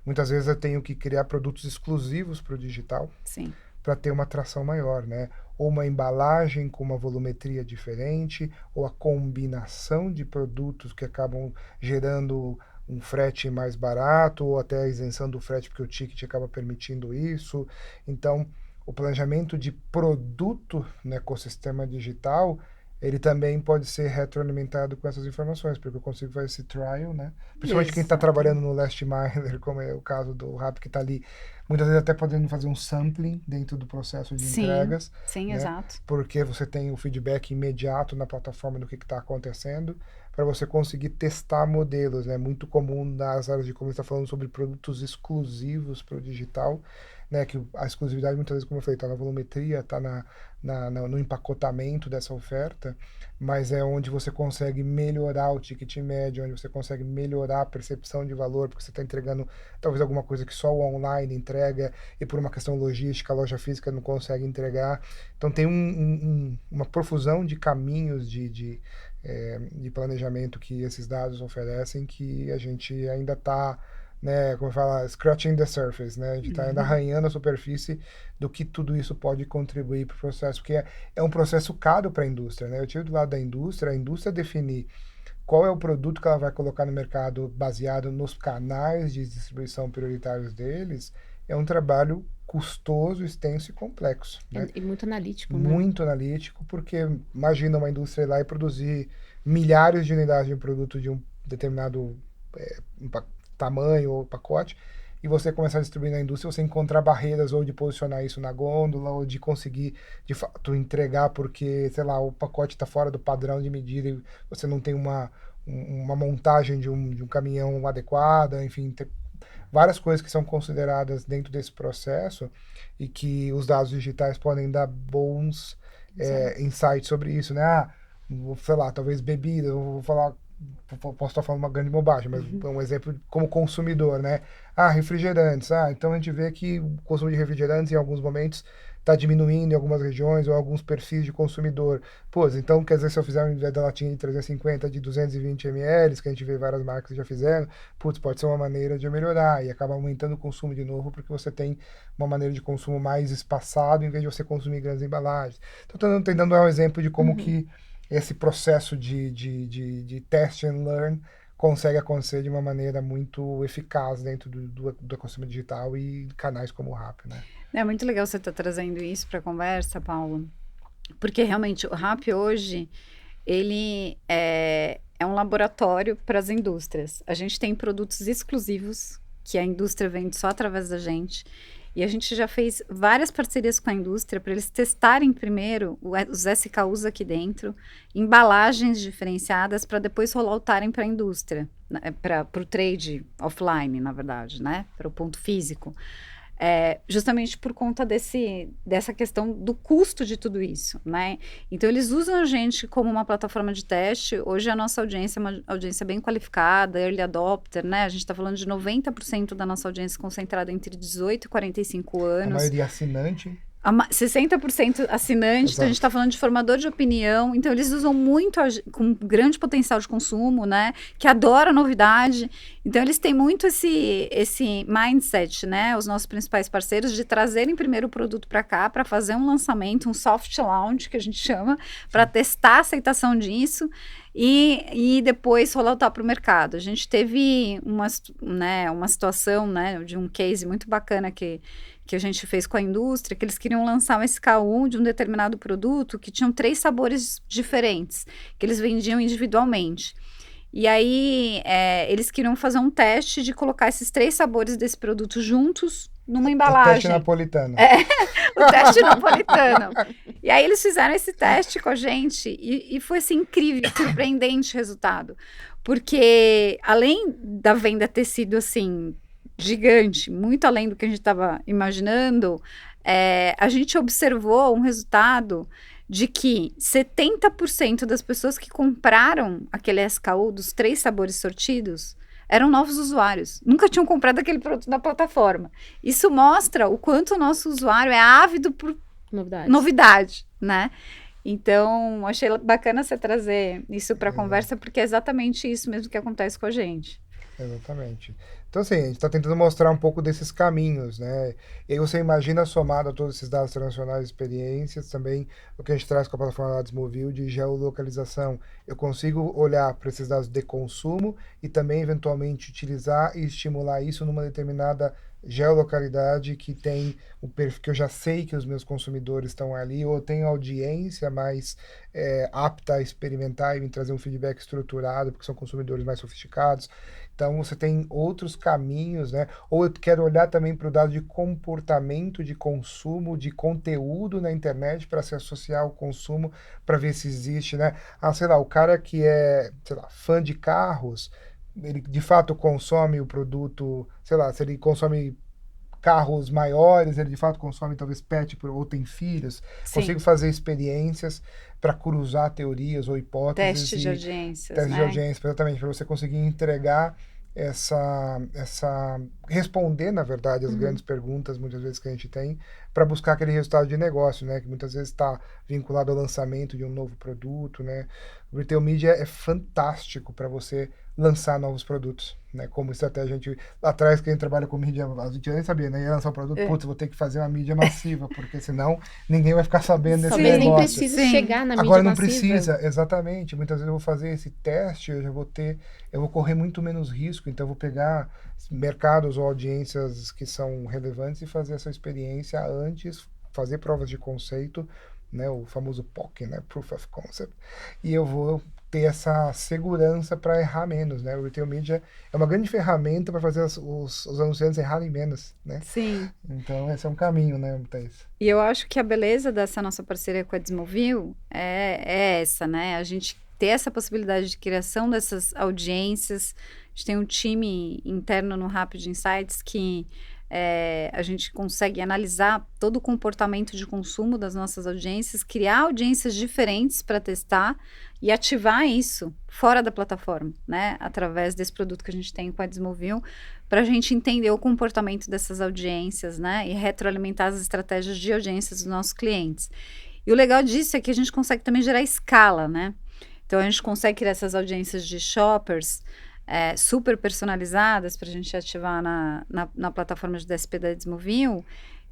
muitas vezes eu tenho que criar produtos exclusivos para o digital. Sim. Para ter uma atração maior, né? Ou uma embalagem com uma volumetria diferente, ou a combinação de produtos que acabam gerando um frete mais barato, ou até a isenção do frete, porque o ticket acaba permitindo isso. Então, o planejamento de produto no ecossistema digital, ele também pode ser retroalimentado com essas informações, porque eu consigo fazer esse trial, né? Principalmente quem está trabalhando no last mile, como é o caso do Rappi, que está ali, muitas vezes até podendo fazer um sampling dentro do processo de entregas. Sim, né? Exato. Porque você tem o feedback imediato na plataforma do que está acontecendo, para você conseguir testar modelos, né? Muito comum nas áreas de como está falando sobre produtos exclusivos para o digital, né? Que a exclusividade muitas vezes, como eu falei, está na volumetria, está no empacotamento dessa oferta, mas é onde você consegue melhorar o ticket médio, onde você consegue melhorar a percepção de valor, porque você está entregando talvez alguma coisa que só o online entrega e por uma questão logística a loja física não consegue entregar. Então tem uma profusão de caminhos de planejamento que esses dados oferecem, que a gente ainda está, né, como fala, scratching the surface, né? A gente está ainda arranhando a superfície do que tudo isso pode contribuir para o processo, porque é um processo caro para a indústria, né? Eu tive do lado da indústria, a indústria definir qual é o produto que ela vai colocar no mercado baseado nos canais de distribuição prioritários deles, é um trabalho custoso, extenso e complexo. Né? E muito analítico, né? Muito analítico, porque imagina uma indústria ir lá e produzir milhares de unidades de um produto de um determinado tamanho ou pacote, e você começar a distribuir na indústria, você encontrar barreiras ou de posicionar isso na gôndola, ou de conseguir, de fato, entregar porque, sei lá, o pacote está fora do padrão de medida e você não tem uma montagem de um caminhão adequada, enfim, tem várias coisas que são consideradas dentro desse processo e que os dados digitais podem dar bons insights sobre isso, né? Sei lá, talvez bebida, eu vou falar, posso estar falando uma grande bobagem, mas um exemplo como consumidor, né? Refrigerantes. Então a gente vê que o consumo de refrigerantes em alguns momentos está diminuindo em algumas regiões ou alguns perfis de consumidor. Então quer dizer, se eu fizer um invés da latinha de 350 de 220 ml, que a gente vê várias marcas já fizeram, pode ser uma maneira de melhorar e acaba aumentando o consumo de novo, porque você tem uma maneira de consumo mais espaçado em vez de você consumir grandes embalagens. Então tentando dar um exemplo de como que esse processo de test and learn consegue acontecer de uma maneira muito eficaz dentro do ecossistema digital e canais como o Rappi, né? É muito legal você estar trazendo isso para a conversa, Paulo, porque realmente o Rappi hoje, ele é um laboratório para as indústrias. A gente tem produtos exclusivos que a indústria vende só através da gente. E a gente já fez várias parcerias com a indústria para eles testarem primeiro os SKUs aqui dentro, embalagens diferenciadas para depois rolloutarem para a indústria, para o trade offline, na verdade, né? Para o ponto físico. Justamente por conta dessa questão do custo de tudo isso, né? Então, eles usam a gente como uma plataforma de teste. Hoje, a nossa audiência é uma audiência bem qualificada, early adopter, né? A gente está falando de 90% da nossa audiência concentrada entre 18 e 45 anos. A maioria assinante. 60% assinante, então a gente está falando de formador de opinião, então eles usam muito, com grande potencial de consumo, né, que adora novidade, então eles têm muito esse mindset, né, os nossos principais parceiros, de trazerem primeiro o produto para cá, para fazer um lançamento, um soft launch, que a gente chama, para testar a aceitação disso, e depois rolloutar para o mercado. A gente teve uma situação, né, de um case muito bacana que a gente fez com a indústria, que eles queriam lançar um SKU de um determinado produto que tinham 3 sabores diferentes, que eles vendiam individualmente. E aí, eles queriam fazer um teste de colocar esses 3 sabores desse produto juntos numa embalagem. O teste napolitano. O teste napolitano. E aí, eles fizeram esse teste com a gente e foi, assim, incrível, surpreendente o resultado. Porque, além da venda ter sido, assim, gigante, muito além do que a gente estava imaginando, a gente observou um resultado de que 70% das pessoas que compraram aquele SKU dos 3 sabores sortidos eram novos usuários. Nunca tinham comprado aquele produto na plataforma. Isso mostra o quanto o nosso usuário é ávido por novidade, né? Então, achei bacana você trazer isso para a conversa, porque é exatamente isso mesmo que acontece com a gente. Exatamente. Então, assim, a gente está tentando mostrar um pouco desses caminhos, né? E aí você imagina, somado a todos esses dados transacionais e experiências, também o que a gente traz com a plataforma Dados Movil de geolocalização. Eu consigo olhar para esses dados de consumo e também, eventualmente, utilizar e estimular isso numa determinada geolocalidade que tem o perfil que eu já sei que os meus consumidores estão ali, ou tenho audiência mais apta a experimentar e me trazer um feedback estruturado, porque são consumidores mais sofisticados. Então, você tem outros caminhos, né? Ou eu quero olhar também para o dado de comportamento de consumo, de conteúdo na internet para se associar ao consumo, para ver se existe, né? Sei lá, o cara que é, sei lá, fã de carros, ele de fato consome o produto, sei lá, se ele consome carros maiores, ele de fato consome talvez pet ou tem filhos. Sim. Consigo fazer experiências para cruzar teorias ou hipóteses. Teste de audiências, teste né? de audiência, exatamente, para você conseguir entregar responder, na verdade, as grandes perguntas, muitas vezes, que a gente tem, para buscar aquele resultado de negócio, né? Que muitas vezes está vinculado ao lançamento de um novo produto, né? O Retail Media é fantástico para você lançar novos produtos, né? Como estratégia, a gente, lá atrás, que a gente trabalha com mídia, a gente nem sabia, né? Ia lançar um produto, putz, vou ter que fazer uma mídia massiva, porque senão ninguém vai ficar sabendo desse Talvez negócio. nem precise chegar na mídia Agora não massiva. precisa, exatamente. Muitas vezes eu vou fazer esse teste, eu vou correr muito menos risco, então eu vou pegar mercados ou audiências que são relevantes e fazer essa experiência antes, fazer provas de conceito, né, o famoso POC, né, Proof of Concept, e eu vou ter essa segurança para errar menos, né? O Retail Media é uma grande ferramenta para fazer os anunciantes errarem menos, né? Sim. Então esse é um caminho, né, Thaís? E eu acho que a beleza dessa nossa parceria com a Desmovil é essa, né? A gente ter essa possibilidade de criação dessas audiências. A gente tem um time interno no Rapid Insights que a gente consegue analisar todo o comportamento de consumo das nossas audiências, criar audiências diferentes para testar e ativar isso fora da plataforma, né? Através desse produto que a gente tem com a Desmovil, para a gente entender o comportamento dessas audiências, né? E retroalimentar as estratégias de audiências dos nossos clientes. E o legal disso é que a gente consegue também gerar escala, né? Então, a gente consegue criar essas audiências de shoppers super personalizadas para a gente ativar na plataforma de DSP da Desmovil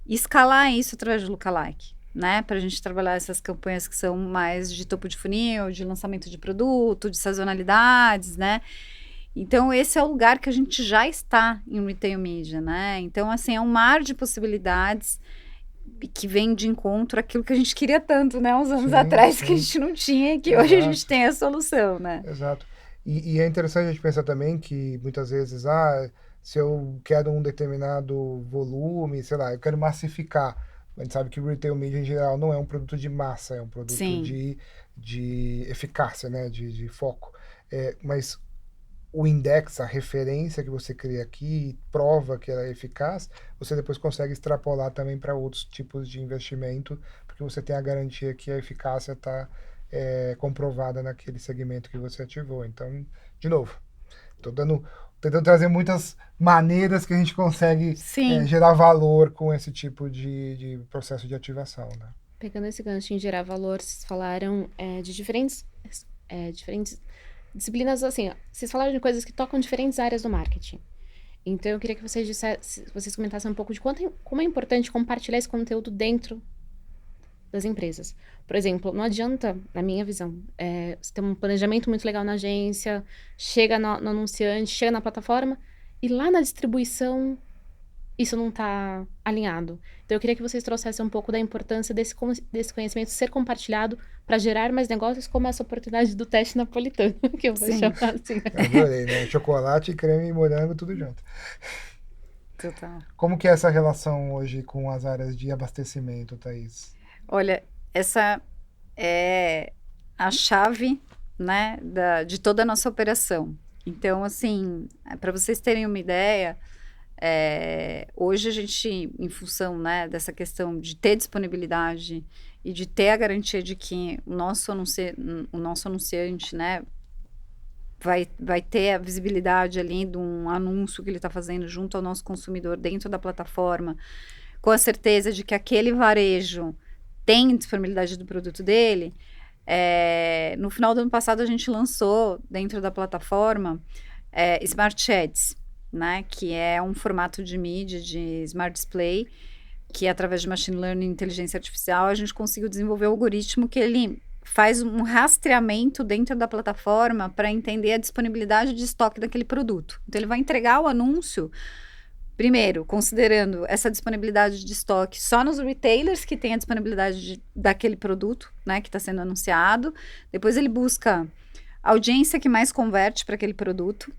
e escalar isso através do lookalike, né? Para a gente trabalhar essas campanhas que são mais de topo de funil, de lançamento de produto, de sazonalidades, né? Então, esse é o lugar que a gente já está em Retail Media, né? Então, assim, é um mar de possibilidades que vem de encontro àquilo que a gente queria tanto, né? Uns anos atrás, que a gente não tinha e que hoje a gente tem a solução, né? Exato. E é interessante a gente pensar também que muitas vezes, se eu quero um determinado volume, sei lá, eu quero massificar. A gente sabe que o Retail Media, em geral, não é um produto de massa, é um produto de eficácia, né? De foco. Mas o index, a referência que você cria aqui, prova que ela é eficaz, você depois consegue extrapolar também para outros tipos de investimento, porque você tem a garantia que a eficácia está comprovada naquele segmento que você ativou. Então, de novo, estou tentando trazer muitas maneiras que a gente consegue gerar valor com esse tipo de processo de ativação, né? Pegando esse gancho em gerar valor, vocês falaram de diferentes disciplinas, assim, vocês falaram de coisas que tocam diferentes áreas do marketing. Então, eu queria que vocês comentassem um pouco de como é importante compartilhar esse conteúdo dentro das empresas. Por exemplo, não adianta, na minha visão, você ter um planejamento muito legal na agência, chega no anunciante, chega na plataforma, e lá na distribuição, isso não está alinhado. Então, eu queria que vocês trouxessem um pouco da importância desse conhecimento ser compartilhado para gerar mais negócios, como essa oportunidade do teste napolitano, que eu vou chamar assim. Adorei, né? Chocolate, creme e morango, tudo junto. Total. Como que é essa relação hoje com as áreas de abastecimento, Thaís? Olha, essa é a chave, né, de toda a nossa operação. Então, assim, para vocês terem uma ideia, Hoje a gente, em função, né, dessa questão de ter disponibilidade e de ter a garantia de que o nosso anunciante, né, vai ter a visibilidade ali de um anúncio que ele está fazendo junto ao nosso consumidor dentro da plataforma, com a certeza de que aquele varejo tem disponibilidade do produto dele. No final do ano passado, a gente lançou dentro da plataforma Smart Ads, né, que é um formato de mídia de Smart Display, que através de Machine Learning e Inteligência Artificial, a gente conseguiu desenvolver um algoritmo que ele faz um rastreamento dentro da plataforma para entender a disponibilidade de estoque daquele produto. Então, ele vai entregar o anúncio, primeiro, considerando essa disponibilidade de estoque só nos retailers que têm a disponibilidade daquele produto, né, que está sendo anunciado. Depois, ele busca a audiência que mais converte para aquele produto.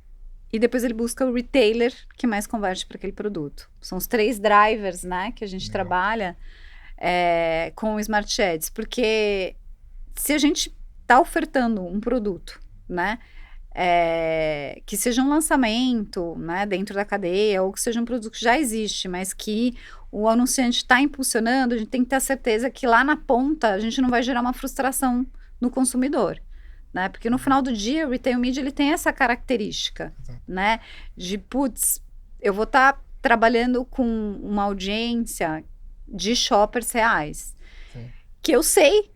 E depois ele busca o retailer que mais converte para aquele produto. São os 3 drivers, né, que a gente trabalha com o Smart Ads. Porque se a gente está ofertando um produto, né, que seja um lançamento, né, dentro da cadeia, ou que seja um produto que já existe, mas que o anunciante está impulsionando, a gente tem que ter a certeza que lá na ponta a gente não vai gerar uma frustração no consumidor. Né? Porque no final do dia, o Retail Media ele tem essa característica, né? De, putz, eu vou estar trabalhando com uma audiência de shoppers reais, que eu sei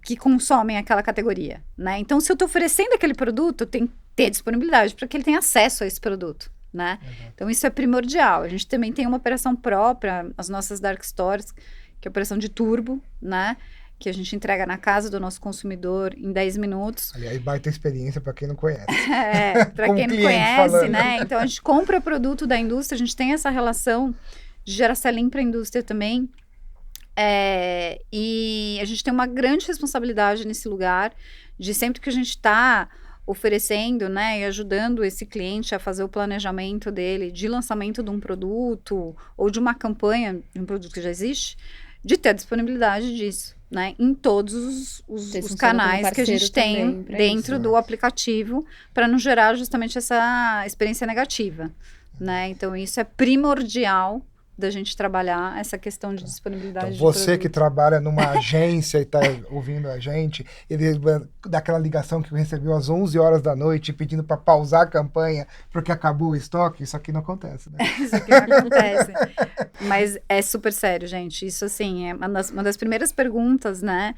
que consomem aquela categoria, né? Então, se eu estou oferecendo aquele produto, eu tenho que ter disponibilidade para que ele tenha acesso a esse produto, né? Então, isso é primordial. A gente também tem uma operação própria, as nossas Dark Stores, que é a operação de turbo, né? Que a gente entrega na casa do nosso consumidor em 10 minutos. Aliás, baita experiência para quem não conhece. Para quem não conhece, falando, né? Então, a gente compra produto da indústria, a gente tem essa relação de gerar sell-in para a indústria também. E a gente tem uma grande responsabilidade nesse lugar, de sempre que a gente está oferecendo, né, e ajudando esse cliente a fazer o planejamento dele de lançamento de um produto ou de uma campanha de um produto que já existe, de ter a disponibilidade disso. Né, em todos os canais que a gente tem dentro do aplicativo, para não gerar justamente essa experiência negativa, né? Então, isso é primordial da gente trabalhar essa questão de disponibilidade então, de você produto. Que trabalha numa agência e está ouvindo a gente, ele daquela ligação que recebeu às 11 horas da noite pedindo para pausar a campanha porque acabou o estoque, isso aqui não acontece, né? Isso aqui não acontece. Mas é super sério, gente. Isso, assim, é uma das primeiras perguntas, né,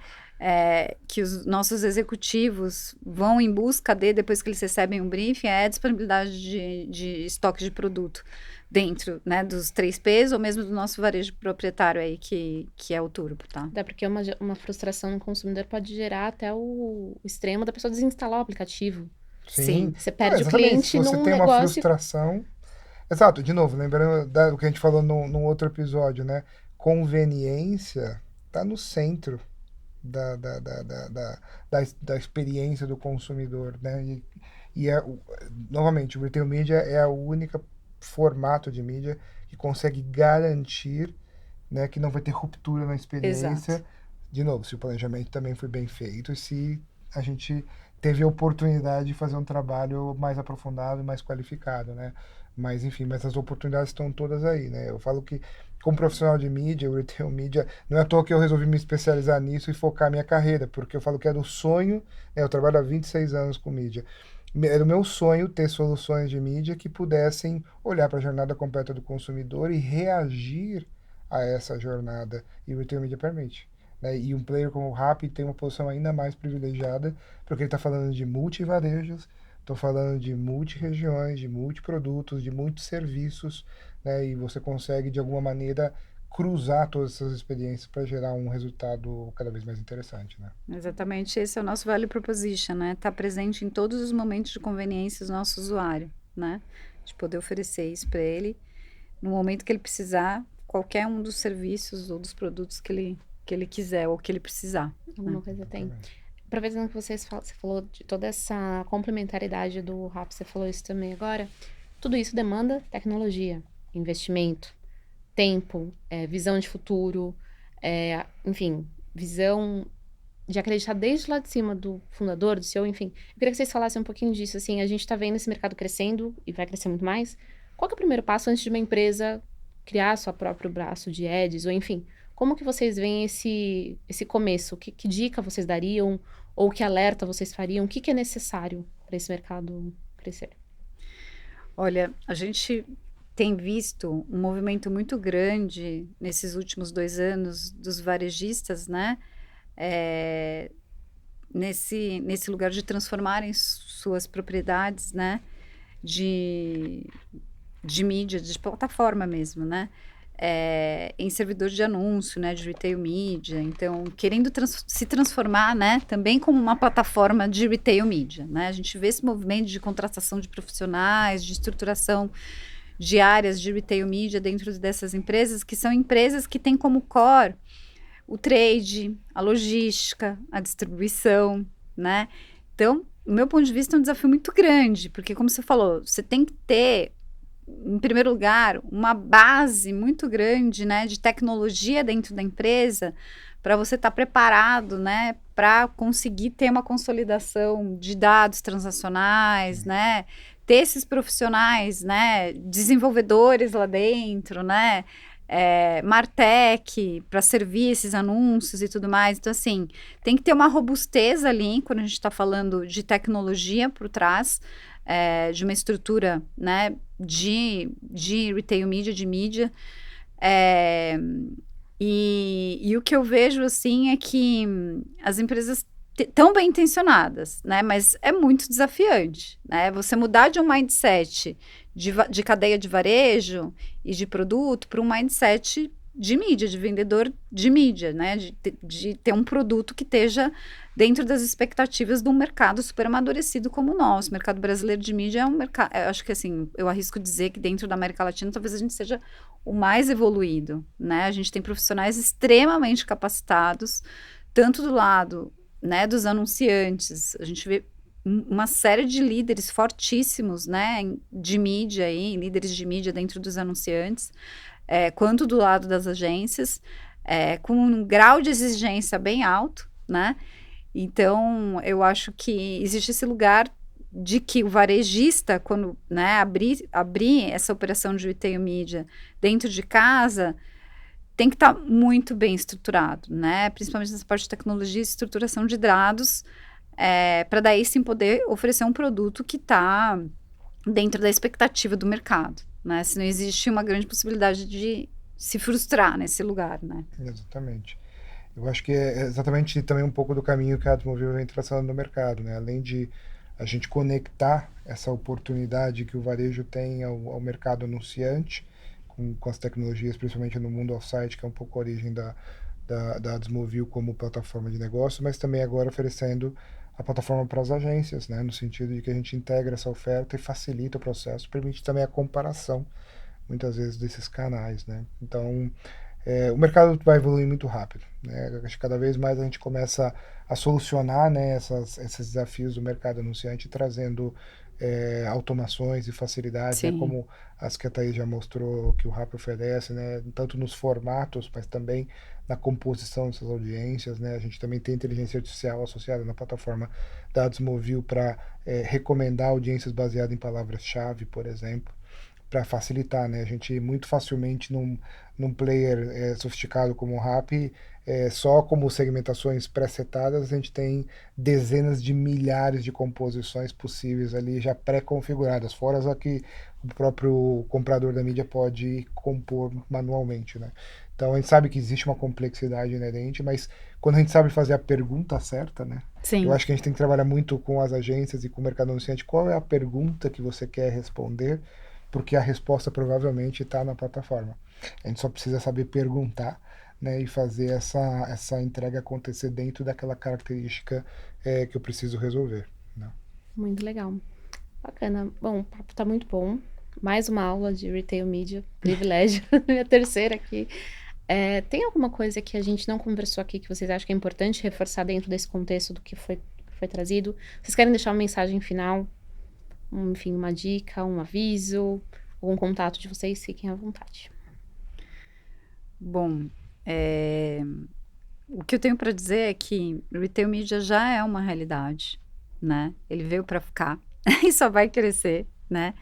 que os nossos executivos vão em busca depois que eles recebem um briefing, é a disponibilidade de estoque de produto dentro, né, dos 3Ps ou mesmo do nosso varejo proprietário aí, que é o Turbo, tá? Até porque uma frustração no consumidor pode gerar até o extremo da pessoa desinstalar o aplicativo. Sim. Você perde o cliente num negócio... Se você tem uma frustração... Exato, de novo, lembrando do que a gente falou num outro episódio, né? Conveniência está no centro da experiência do consumidor, né? Novamente, o Retail Media é a única formato de mídia que consegue garantir, né, que não vai ter ruptura na experiência. Exato. De novo, se o planejamento também foi bem feito e se a gente teve a oportunidade de fazer um trabalho mais aprofundado e mais qualificado, né? Mas, enfim, as oportunidades estão todas aí, né? Eu falo que, como profissional de mídia, o Retail Media, não é à toa que eu resolvi me especializar nisso e focar a minha carreira, porque eu falo que era o sonho, né? Eu trabalho há 26 anos com mídia. Era o meu sonho ter soluções de mídia que pudessem olhar para a jornada completa do consumidor e reagir a essa jornada. E o Retail Media permite. Né? E um player como o Rappi tem uma posição ainda mais privilegiada, porque ele está falando de multivarejos, estou falando de multi-regiões, de multiprodutos, de muitos serviços, né? E você consegue, de alguma maneira, cruzar todas essas experiências para gerar um resultado cada vez mais interessante, né? Exatamente, esse é o nosso value proposition, né? Tá presente em todos os momentos de conveniência do nosso usuário, né? De poder oferecer isso para ele no momento que ele precisar, qualquer um dos serviços ou dos produtos que ele quiser ou que ele precisar. Alguma coisa tem. Aproveitando que você falou de toda essa complementaridade do Rappi, você falou isso também agora, tudo isso demanda tecnologia, investimento, tempo, visão de futuro, enfim, visão de acreditar desde lá de cima do fundador, do CEO, enfim. Eu queria que vocês falassem um pouquinho disso, assim, a gente tá vendo esse mercado crescendo e vai crescer muito mais, qual que é o primeiro passo antes de uma empresa criar seu próprio braço de ads, ou enfim, como que vocês veem esse começo? Que dica vocês dariam, ou que alerta vocês fariam? O que é necessário para esse mercado crescer? Olha, a gente tem visto um movimento muito grande nesses últimos 2 anos dos varejistas, né? Eh, nesse lugar de transformarem suas propriedades, né? De, de mídia, de plataforma mesmo, né? Em servidor de anúncio, né? De retail media. Então, querendo se transformar, né? Também como uma plataforma de retail media, né? A gente vê esse movimento de contratação de profissionais, de estruturação de áreas de retail media dentro dessas empresas, que são empresas que têm como core o trade, a logística, a distribuição, né? Então, do meu ponto de vista, é um desafio muito grande, porque, como você falou, você tem que ter, em primeiro lugar, uma base muito grande, né, de tecnologia dentro da empresa, para você estar preparado, né, para conseguir ter uma consolidação de dados transacionais, né, ter esses profissionais, né, desenvolvedores lá dentro, né, Martech para servir esses anúncios e tudo mais. Então, assim, tem que ter uma robustez ali quando a gente está falando de tecnologia por trás, de uma estrutura, né, de retail media, de mídia. E o que eu vejo, assim, é que as empresas estão bem intencionadas, né, mas é muito desafiante, né, você mudar de um mindset de cadeia de varejo e de produto para um mindset de mídia, de vendedor de mídia, né, de ter um produto que esteja dentro das expectativas de um mercado super amadurecido como o nosso. O mercado brasileiro de mídia é um mercado, eu acho que assim, eu arrisco dizer que dentro da América Latina talvez a gente seja o mais evoluído, né, a gente tem profissionais extremamente capacitados, tanto do lado, né, dos anunciantes, a gente vê uma série de líderes fortíssimos, né, de mídia aí, líderes de mídia dentro dos anunciantes, quanto do lado das agências, com um grau de exigência bem alto, né, então eu acho que existe esse lugar de que o varejista, quando, né, abrir essa operação de retail media dentro de casa, tem que estar muito bem estruturado, né? Principalmente nessa parte de tecnologia e estruturação de dados, para daí sim poder oferecer um produto que está dentro da expectativa do mercado, né? Senão existe uma grande possibilidade de se frustrar nesse lugar, né? Exatamente. Eu acho que é exatamente também um pouco do caminho que a Admovil vem traçando no mercado, né? Além de a gente conectar essa oportunidade que o varejo tem ao mercado anunciante, com as tecnologias, principalmente no mundo off-site, que é um pouco a origem da Admovil como plataforma de negócio, mas também agora oferecendo a plataforma para as agências, né? No sentido de que a gente integra essa oferta e facilita o processo, permite também a comparação, muitas vezes, desses canais, né? Então, o mercado vai evoluir muito rápido, né? Acho que cada vez mais a gente começa a solucionar, né, esses desafios do mercado anunciante, trazendo automações e facilidades, né, como as que a Thaís já mostrou que o Rappi oferece, né, tanto nos formatos, mas também na composição dessas audiências, né? A gente também tem inteligência artificial associada na plataforma Dados Movil para recomendar audiências baseadas em palavras-chave, por exemplo, para facilitar, né? A gente muito facilmente num player sofisticado como o Rappi, só como segmentações pré-setadas, a gente tem dezenas de milhares de composições possíveis ali já pré-configuradas, fora as que o próprio comprador da mídia pode compor manualmente, né? Então a gente sabe que existe uma complexidade inerente, mas quando a gente sabe fazer a pergunta certa, né? Sim. Eu acho que a gente tem que trabalhar muito com as agências e com o mercado anunciante. Qual é a pergunta que você quer responder? Porque a resposta provavelmente está na plataforma. A gente só precisa saber perguntar, né, e fazer essa entrega acontecer dentro daquela característica que eu preciso resolver, né? Muito legal. Bacana. Bom, o papo tá muito bom. Mais uma aula de Retail Media, privilégio. Minha terceira aqui. Tem alguma coisa que a gente não conversou aqui que vocês acham que é importante reforçar dentro desse contexto do que foi trazido? Vocês querem deixar uma mensagem final? Enfim, uma dica, um aviso, algum contato de vocês? Fiquem à vontade. Bom, o que eu tenho para dizer é que o Retail Media já é uma realidade, né? Ele veio para ficar e só vai crescer, né?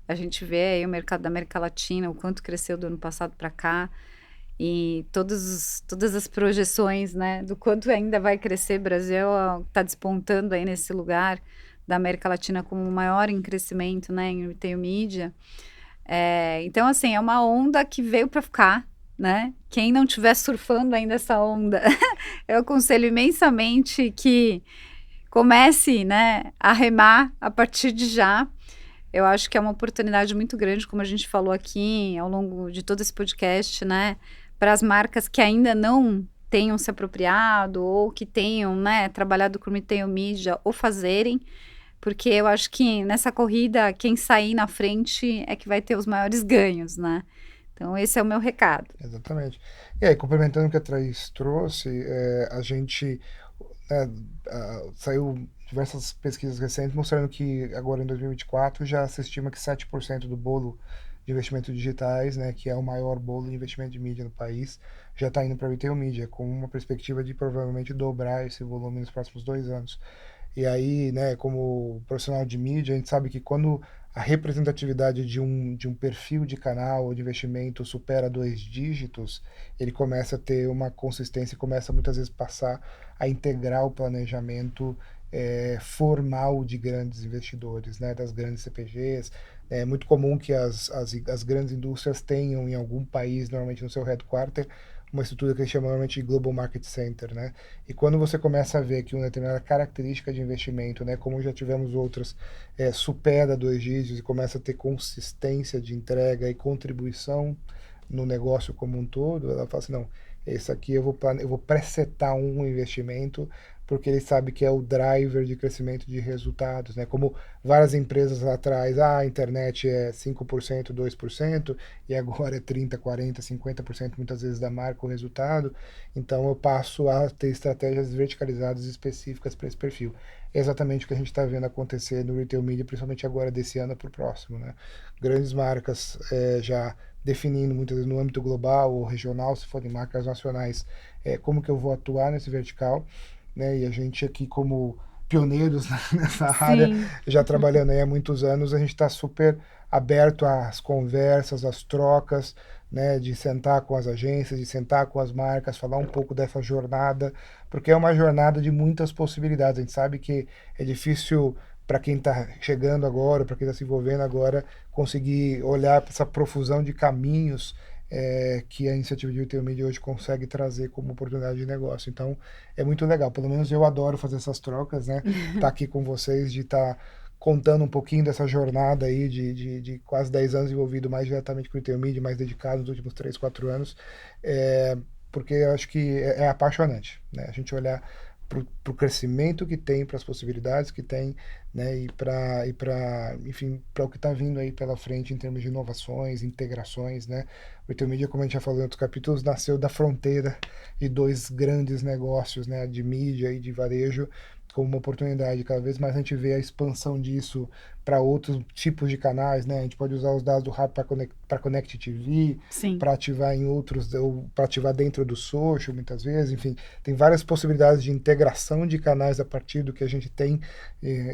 A gente vê aí o mercado da América Latina, o quanto cresceu do ano passado para cá, e todas as projeções, né, do quanto ainda vai crescer. O Brasil está despontando aí nesse lugar da América Latina como o maior em crescimento, né, em retail media. Então, assim, é uma onda que veio para ficar, né? Quem não estiver surfando ainda essa onda, eu aconselho imensamente que comece, né, a remar a partir de já. Eu acho que é uma oportunidade muito grande, como a gente falou aqui ao longo de todo esse podcast, né, para as marcas que ainda não tenham se apropriado ou que tenham, né, trabalhado com retail media ou fazerem, porque eu acho que nessa corrida, quem sair na frente é que vai ter os maiores ganhos, né? Então, esse é o meu recado. Exatamente. E aí, complementando o que a Thaís trouxe, a gente saiu diversas pesquisas recentes mostrando que agora em 2024 já se estima que 7% do bolo de investimentos digitais, né, que é o maior bolo de investimento de mídia no país, já está indo para retail media, com uma perspectiva de provavelmente dobrar esse volume nos próximos 2 anos. E aí, né, como profissional de mídia, a gente sabe que quando a representatividade de um perfil de canal ou de investimento supera 2 dígitos, ele começa a ter uma consistência e começa muitas vezes passar a integrar o planejamento formal de grandes investidores, né, das grandes CPGs. É muito comum que as grandes indústrias tenham em algum país, normalmente no seu headquarter, uma estrutura que eles chamam normalmente de Global Market Center, né? E quando você começa a ver que uma determinada característica de investimento, né, como já tivemos outras, supera 2 dígitos e começa a ter consistência de entrega e contribuição no negócio como um todo, ela fala assim, não, esse aqui eu vou presetar um investimento porque ele sabe que é o driver de crescimento de resultados, né? Como várias empresas lá atrás, a internet é 5%, 2%, e agora é 30%, 40%, 50% muitas vezes da marca o resultado, então eu passo a ter estratégias verticalizadas específicas para esse perfil. É exatamente o que a gente está vendo acontecer no retail media, principalmente agora desse ano para o próximo, né? Grandes marcas já definindo muitas vezes no âmbito global ou regional, se forem marcas nacionais, como que eu vou atuar nesse vertical, né? E a gente aqui como pioneiros nessa área, já trabalhando aí há muitos anos, a gente está super aberto às conversas, às trocas, né? De sentar com as agências, de sentar com as marcas, falar um pouco dessa jornada, porque é uma jornada de muitas possibilidades. A gente sabe que é difícil para quem está chegando agora, para quem está se envolvendo agora, conseguir olhar para essa profusão de caminhos que a iniciativa de retail media hoje consegue trazer como oportunidade de negócio. Então, é muito legal. Pelo menos eu adoro fazer essas trocas, né? Tá aqui com vocês, de estar contando um pouquinho dessa jornada aí de quase 10 anos envolvido mais diretamente com o retail media, mais dedicado nos últimos 3, 4 anos, porque eu acho que é apaixonante, né? A gente olhar para o crescimento que tem, para as possibilidades que tem, né, e para enfim, para o que está vindo aí pela frente em termos de inovações, integrações, né. O retail media, como a gente já falou em outros capítulos, nasceu da fronteira de 2 grandes negócios, né, de mídia e de varejo, como uma oportunidade. Cada vez mais a gente vê a expansão disso para outros tipos de canais, né? A gente pode usar os dados do Rappi para Connect TV, para ativar em outros, ou para ativar dentro do social, muitas vezes. Enfim, tem várias possibilidades de integração de canais a partir do que a gente tem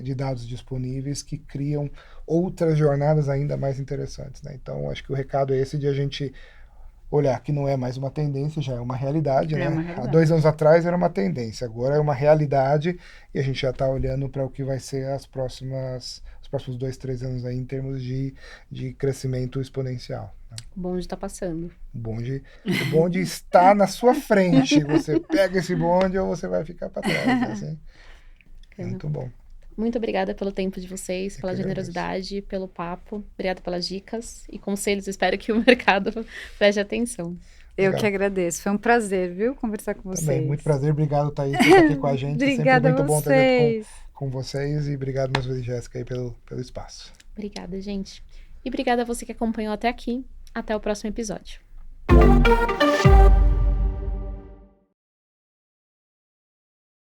de dados disponíveis que criam outras jornadas ainda mais interessantes, né? Então, acho que o recado é esse de a gente olhar que não é mais uma tendência, já é uma realidade, né? Uma realidade. Há 2 anos atrás era uma tendência, agora é uma realidade e a gente já está olhando para o que vai ser os próximos 2, 3 anos aí em termos de crescimento exponencial, né? O bonde está passando. O bonde está na sua frente, você pega esse bonde ou você vai ficar para trás, assim. Muito bom. Muito obrigada pelo tempo de vocês, Eu pela que generosidade, pelo papo. Obrigada pelas dicas e conselhos. Espero que o mercado preste atenção. Eu Legal. que agradeço. Foi um prazer, viu, conversar com vocês. Também, muito prazer. Obrigado, Thaís, por estar aqui com a gente. Obrigada Sempre muito bom ter vocês. com vocês e obrigado mais uma vez, Jéssica, aí pelo espaço. Obrigada, gente. E obrigada a você que acompanhou até aqui. Até o próximo episódio.